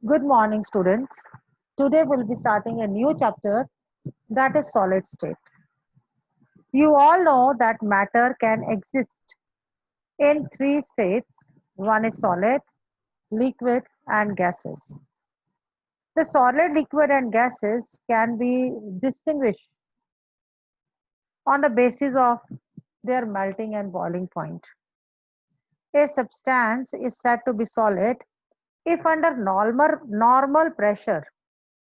Good morning, students. Today we'll be starting a new chapter that is solid state. You all know that matter can exist in three states. One is solid, liquid, and gases. The solid, liquid, and gases can be distinguished on the basis of their melting and boiling point. A substance is said to be solid if under normal pressure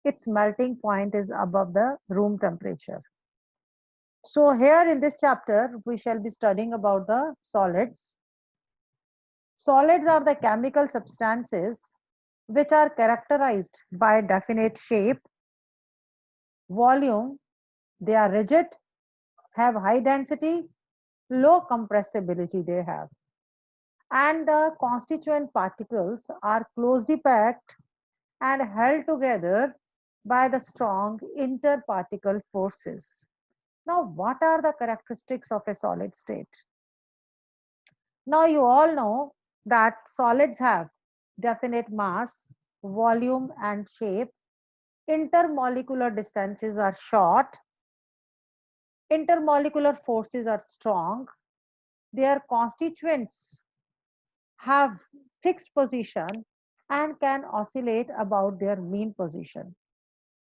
its melting point is above the room temperature. So here in this chapter, we shall be studying about the solids. Solids are the chemical substances which are characterized by definite shape, volume, they are rigid, have high density, low compressibility they have. And the constituent particles are closely packed and held together by the strong interparticle forces. Now, what are the characteristics of a solid state? Now you all know that solids have definite mass, volume and shape. Intermolecular distances are short. Intermolecular forces are strong. Their constituents have fixed position and can oscillate about their mean position.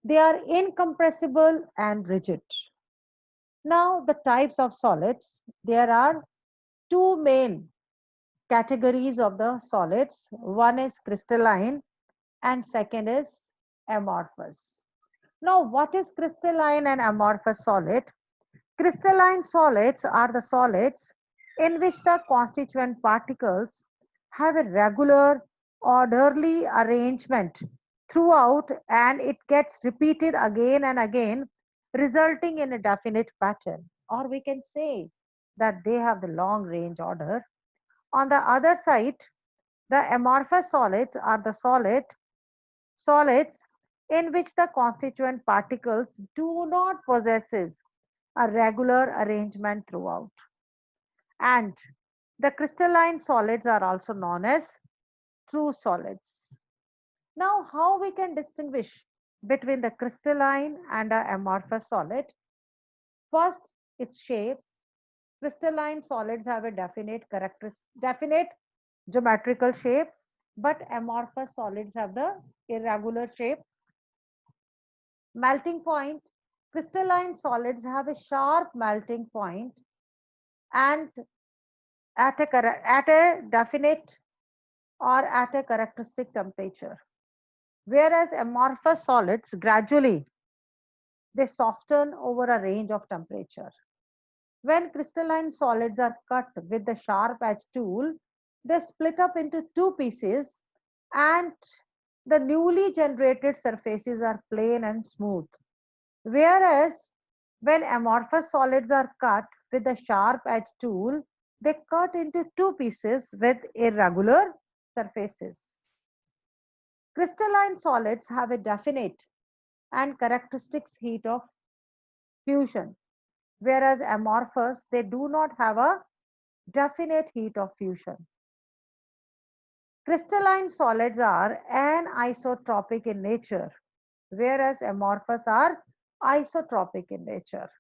They are incompressible and rigid. Now the types of solids, there are two main categories of the solids. One is crystalline and second is amorphous. Now, what is crystalline and amorphous solid? Crystalline solids are the solids in which the constituent particles have a regular, orderly arrangement throughout and it gets repeated again and again, resulting in a definite pattern. Or we can say that they have the long range order. On the other side, the amorphous solids are the solids in which the constituent particles do not possesses a regular arrangement throughout. And the crystalline solids are also known as true solids. Now, how we can distinguish between the crystalline and the amorphous solid? First, its shape. Crystalline solids have a definite geometrical shape, but amorphous solids have the irregular shape. Melting point. Crystalline solids have a sharp melting point and at a definite or at a characteristic temperature. Whereas amorphous solids gradually they soften over a range of temperature. When crystalline solids are cut with the sharp edge tool, they split up into two pieces and the newly generated surfaces are plain and smooth. Whereas when amorphous solids are cut with the sharp edge tool, they cut into two pieces with irregular surfaces. Crystalline solids have a definite and characteristics heat of fusion, whereas amorphous, they do not have a definite heat of fusion. Crystalline solids are anisotropic in nature, whereas amorphous are isotropic in nature.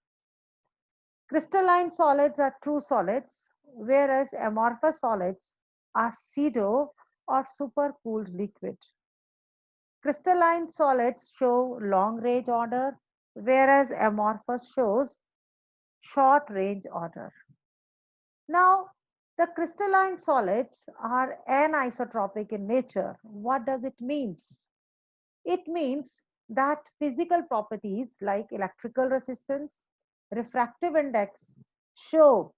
Crystalline solids are true solids, whereas amorphous solids are pseudo or supercooled liquid. Crystalline solids show long range order, whereas amorphous shows short range order. Now, the crystalline solids are anisotropic in nature. What does it mean? It means that physical properties like electrical resistance, refractive index show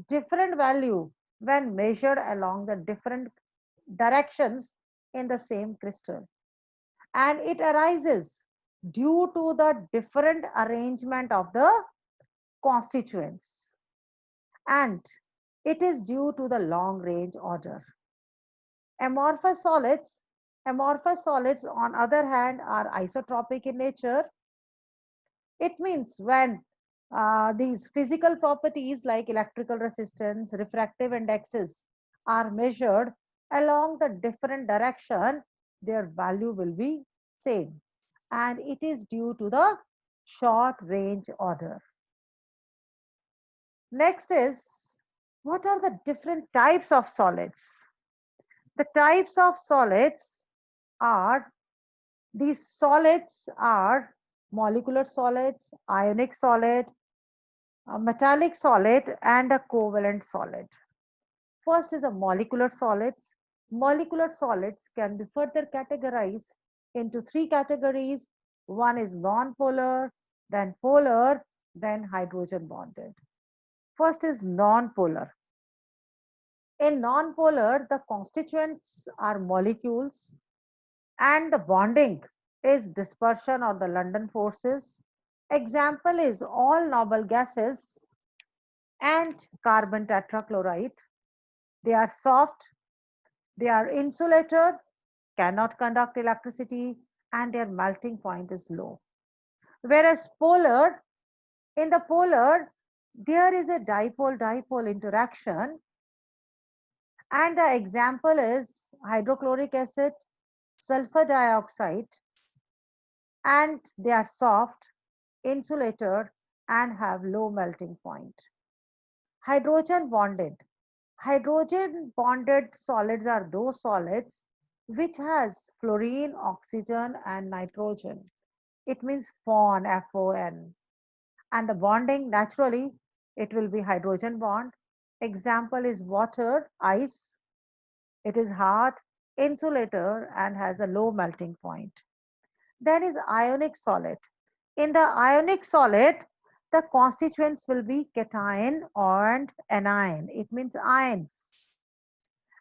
different value when measured along the different directions in the same crystal. And it arises due to the different arrangement of the constituents. And it is due to the long range order. Amorphous solids, amorphous solids on other hand are isotropic in nature. It means when these physical properties like electrical resistance, refractive indexes are measured along the different direction, their value will be same, and it is due to the short range order. Next is, what are the different types of solids? The types of solids are, these solids are molecular solids, ionic solid, a metallic solid, and a covalent solid. First is a molecular solids. Molecular solids can be further categorized into three categories. One is non-polar, then polar, then hydrogen bonded. First is non-polar. In non-polar, the constituents are molecules and the bonding is dispersion or the London forces. Example is all noble gases and carbon tetrachloride. They are soft, they are insulator, cannot conduct electricity, and their melting point is low. Whereas polar, in the polar, there is a dipole-dipole interaction, and the example is hydrochloric acid, sulfur dioxide, and they are soft, insulator, and have low melting point. Hydrogen bonded. Hydrogen bonded solids are those solids which has fluorine, oxygen, and nitrogen. It means FON, FON. And the bonding, naturally, it will be hydrogen bond. Example is water, ice. It is hard, insulator, and has a low melting point. Then is ionic solid. In the ionic solid, the constituents will be cation and anion. It means ions.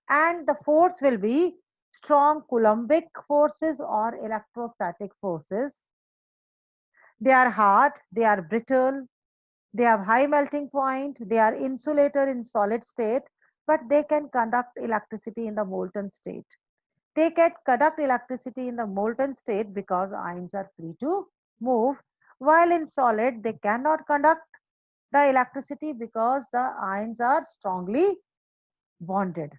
And the force will be strong Coulombic forces or electrostatic forces. They are hard, they are brittle, they have high melting point, they are insulator in solid state, but they can conduct electricity in the molten state. They can conduct electricity in the molten state because ions are free to move, while in solid they cannot conduct the electricity because the ions are strongly bonded.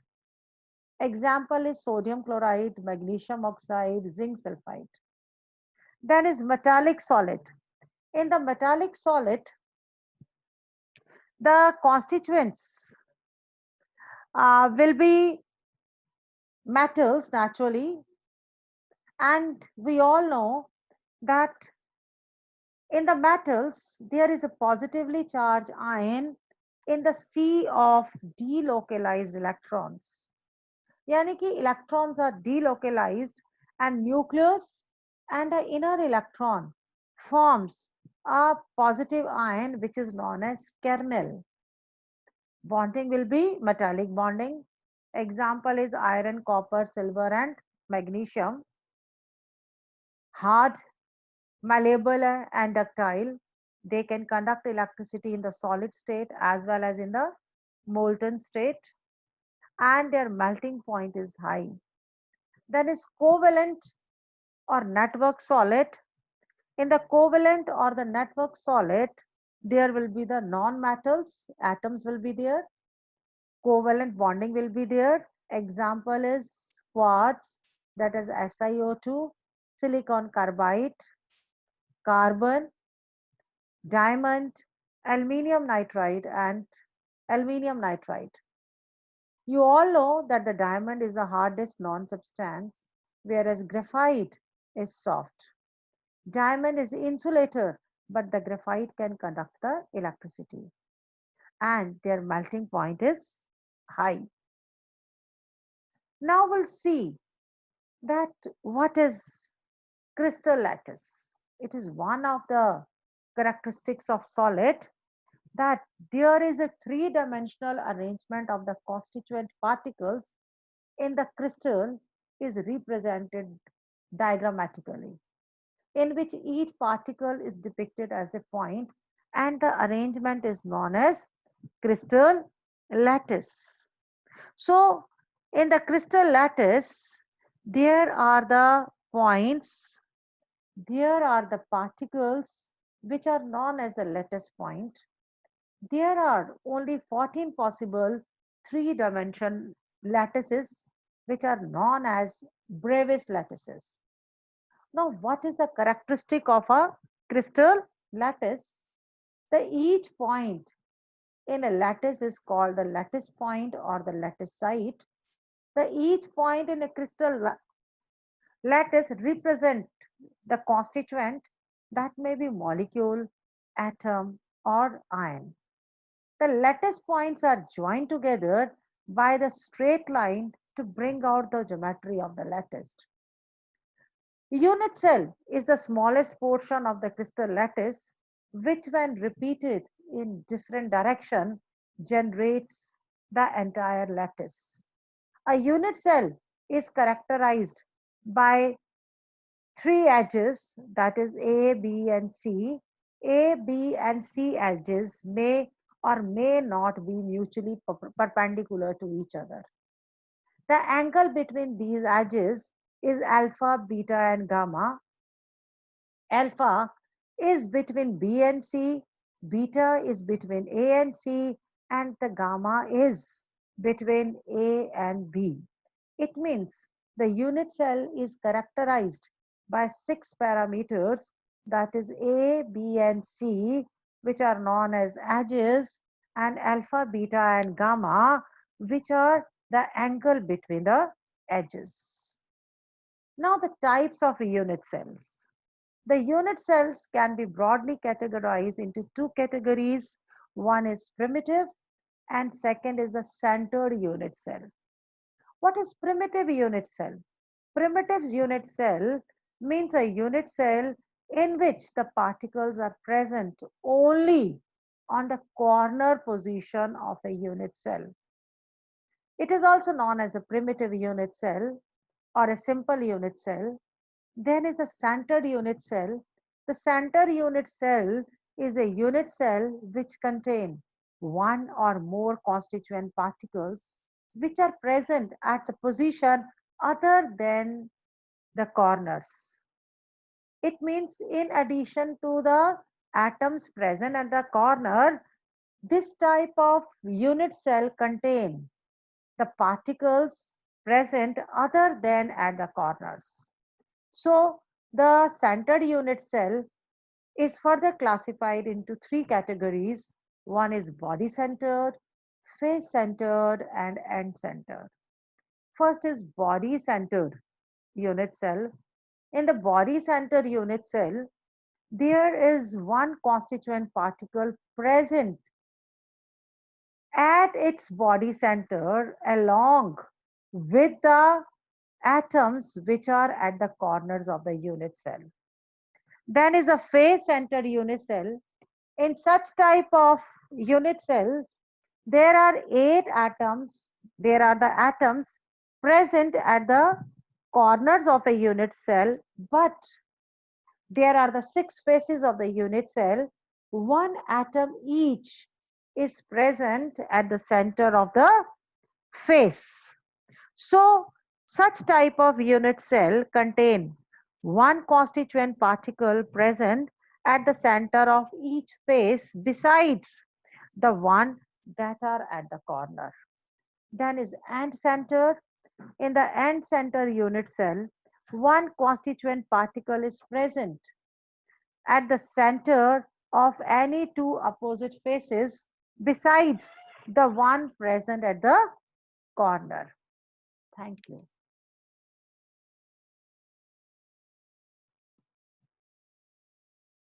Example is sodium chloride, magnesium oxide, zinc sulfide. Then is metallic solid. In the metallic solid, the constituents will be metals naturally, and we all know that in the metals there is a positively charged ion in the sea of delocalized electrons. यानी कि electrons are delocalized and nucleus and the inner electron forms a positive ion which is known as kernel. Bonding will be metallic bonding. Example is iron, copper, silver, and magnesium. Hard, malleable, and ductile. They can conduct electricity in the solid state as well as in the molten state, and their melting point is high. Then is covalent or network solid. In the covalent or the network solid, there will be the non-metals, atoms will be there, covalent bonding will be there. Example is quartz, that is SiO2, silicon carbide, carbon, diamond, aluminium nitride, and aluminium nitride. You all know that the diamond is the hardest non-substance, whereas graphite is soft. Diamond is insulator, but the graphite can conduct the electricity, and their melting point is high. Now we'll see that what is crystal lattice. It is one of the characteristics of solid, that there is a three-dimensional arrangement of the constituent particles in the crystal is represented diagrammatically, in which each particle is depicted as a point, and the arrangement is known as crystal lattice. So, in the crystal lattice, there are the points, there are the particles which are known as the lattice point. There are only 14 possible three-dimension lattices which are known as Brevis lattices. Now, what is the characteristic of a crystal lattice? The each point in a lattice is called the lattice point or the lattice site. The each point in a crystal lattice represent the constituent that may be molecule, atom, or ion. The lattice points are joined together by the straight line to bring out the geometry of the lattice. Unit cell is the smallest portion of the crystal lattice, which when repeated in different direction generates the entire lattice. A unit cell is characterized by three edges, that is A, B, and C. A, B, and C edges may or may not be mutually perpendicular to each other. The angle between these edges is alpha, beta, and gamma. Alpha is between B and C, beta is between A and C, and the gamma is between A and B. It means the unit cell is characterized by six parameters, that is A, B, and C, which are known as edges, and alpha, beta, and gamma, which are the angle between the edges. Now, the types of unit cells. The unit cells can be broadly categorized into two categories. One is primitive and second is the centered unit cell. What is primitive unit cell? Primitive unit cell means a unit cell in which the particles are present only on the corner position of a unit cell. It is also known as a primitive unit cell or a simple unit cell. Then is the centered unit cell. The centered unit cell is a unit cell which contain one or more constituent particles which are present at the position other than the corners. It means in addition to the atoms present at the corner, this type of unit cell contain the particles present other than at the corners. So the centered unit cell is further classified into three categories. One is body centered, face centered, and end centered. First is body centered unit cell. In the body centered unit cell, there is one constituent particle present at its body center along with the atoms which are at the corners of the unit cell. Then is a face-centered unit cell. In such type of unit cells, there are eight atoms. There are the atoms present at the corners of a unit cell, but there are the six faces of the unit cell. One atom each is present at the center of the face. So, such type of unit cell contain one constituent particle present at the center of each face besides the one that are at the corner. Then is end center. In the end center unit cell, one constituent particle is present at the center of any two opposite faces besides the one present at the corner. Thank you.